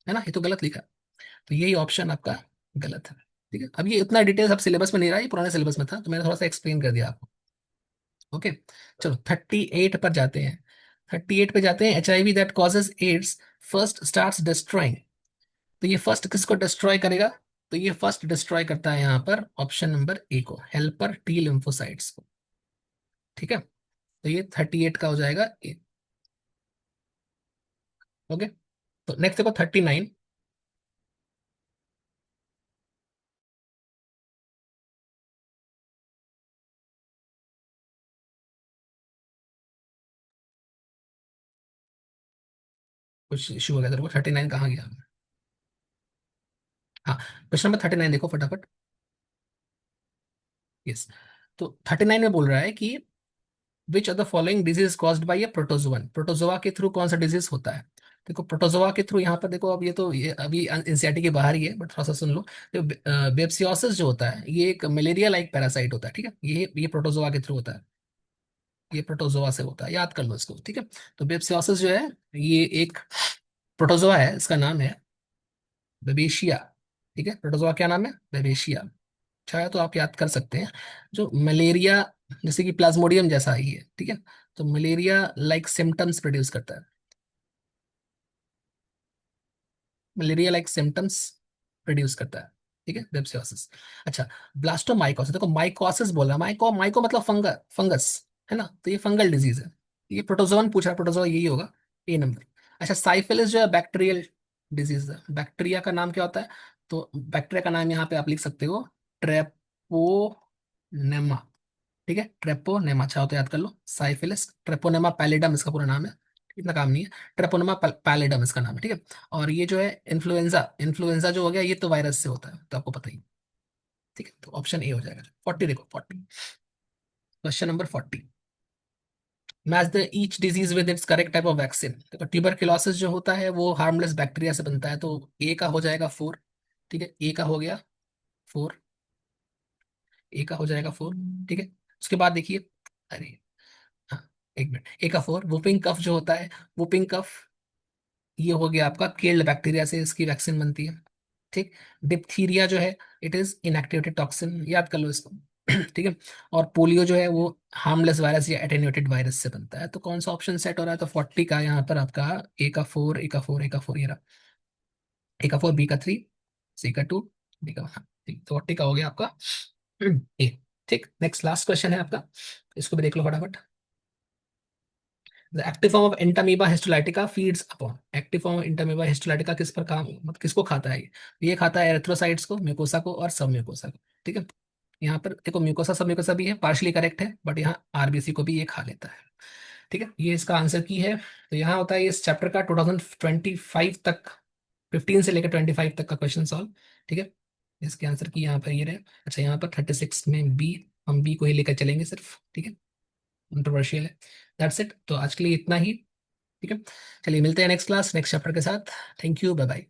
है ना, ये तो गलत लिखा। तो यही ऑप्शन आपका गलत है। ठीक है, अब ये इतना डिटेल्स अब सिलेबस में नहीं रहा, ये पुराने सिलेबस में था तो मैंने थोड़ा सा एक्सप्लेन कर दिया आपको। ओके, चलो 38 पर जाते हैं। 38 पे जाते हैं, HIV that causes AIDS first starts destroying. तो ये फर्स्ट किसको डिस्ट्रॉय करेगा, तो ये फर्स्ट डिस्ट्रॉय करता है यहाँ पर ऑप्शन नंबर ए को, हेल्पर टी लिम्फोसाइट्स को। ठीक है, तो ये 38 का हो जाएगा ए। ओके, तो नेक्स्ट देखो 39। कुछ इशू हो गया तेरे को, 39 कहाँ गया? हाँ, क्वेश्चन नंबर 39 देखो फटाफट। यस, तो 39 में बोल रहा है कि विच of the following disease caused by A protozoan, protozoa के थ्रू कौन सा डिजीज होता है। देखो प्रोटोजोआ के थ्रू यहाँ पर देखो, अब ये तो ये अभी एनसीईआरटी के बाहर ही है, बट थोड़ा सा सुन लो। तो बेब्सियोसिस जो होता है ये एक मलेरिया लाइक पैरासाइट होता है। ठीक है, ये प्रोटोजोआ के थ्रू होता है, ये प्रोटोजोआ से होता है, याद कर लो इसको। ठीक है, तो बेब्सियोसिस जो है ये एक प्रोटोजोआ है, इसका नाम है बेबेशिया। ठीक है, प्रोटोजोआ क्या नाम है, बेबेशिया। चाहे तो आप याद कर सकते हैं, जो मलेरिया, जैसे कि प्लाज्मोडियम जैसा ही है। ठीक है, तो मलेरिया लाइक सिम्टम्स प्रोड्यूस करता है, मलेरिया लाइक सिम्टम्स प्रोड्यूस करता है। ठीक है, बेब्सियोसिस। अच्छा, ब्लास्टोमाइकोसिस, देखो माइकोसिस बोला, माइको मतलब फंगस, है ना, तो ये फंगल डिजीज है। ये प्रोटोजोन पूछा, प्रोटोजोआ यही होगा, ए नंबर। अच्छा, साइफिलिस जो है बैक्टीरियल डिजीज है, बैक्टीरिया का नाम क्या होता है, तो बैक्टीरिया का नाम यहाँ पे आप लिख सकते हो, ट्रेपोनेमा। ठीक है, ट्रेपोनेमा, चाहो तो याद कर लो, साइफिलिस ट्रेपोनेमा पैलिडम इसका पूरा नाम है, इतना काम नहीं है, ट्रेपोनेमा पैलिडम इसका नाम है। ठीक है, और ये जो है इन्फ्लुएंजा, इन्फ्लुएंजा जो हो गया ये तो वायरस से होता है, तो आपको पता ही। ठीक है, तो ऑप्शन ए हो जाएगा। 40 देखो, 40, question number 40, match the each disease with its correct type of vaccine. देखो ट्यूबरक्लोसिस जो होता है वो हार्मलेस बैक्टीरिया से बनता है, तो ए का हो जाएगा 4। ठीक है, ए का हो गया 4, ए का हो जाएगा 4। ठीक है, उसके बाद देखिए, अरे हाँ, एक मिनट, ए का 4, वुपिंग कफ जो होता है, वुपिंग कफ, ये हो गया आपका केल्ड बैक्टीरिया से इसकी वैक्सीन बनती है। ठीक, डिप्थीरिया जो है इट इज इनएक्टिवेटेड टॉक्सिन, याद कर लो इसको। ठीक है, और पोलियो जो है वो हार्मलेस वायरस या एटेन्यूएटेड वायरस से बनता है। तो कौन सा ऑप्शन सेट हो रहा है, तो 40 का यहाँ पर आपका ए का 4, ए का 4, ए का 4 ये रहा। ए का 4, बी का 3, सी का 2, डी का 1। हाँ, ठीक, तो 40 का हो गया आपका ए। ठीक, नेक्स्ट लास्ट क्वेश्चन है आपका, इसको भी देख लो फटाफट। The active form of Entamoeba histolytica feeds upon, active form of Entamoeba histolytica किस पर काम, मतलब किसको खाता है ये खाता है एरिथ्रोसाइट्स को, म्यूकोसा को और सब म्यूकोसा को। ठीक है, यहाँ पर देखो म्यूकोसा सब म्यूकोसा भी है, पार्शली करेक्ट है, बट यहाँ आरबीसी को भी ये खा लेता है। ठीक है, ये इसका आंसर की है। तो यहाँ होता है इस चैप्टर का 2025 तक, 15 से लेकर 25 तक का क्वेश्चन सॉल्व। ठीक है, इसके आंसर की यहाँ पर ये रहे। अच्छा, यहाँ पर 36 में बी, हम बी को ही लेकर चलेंगे सिर्फ। ठीक है, कंट्रोवर्शियल है। दैट्स इट, तो आज के लिए इतना ही। ठीक है, चलिए मिलते हैं नेक्स्ट क्लास नेक्स्ट चैप्टर के साथ। Thank you, bye bye.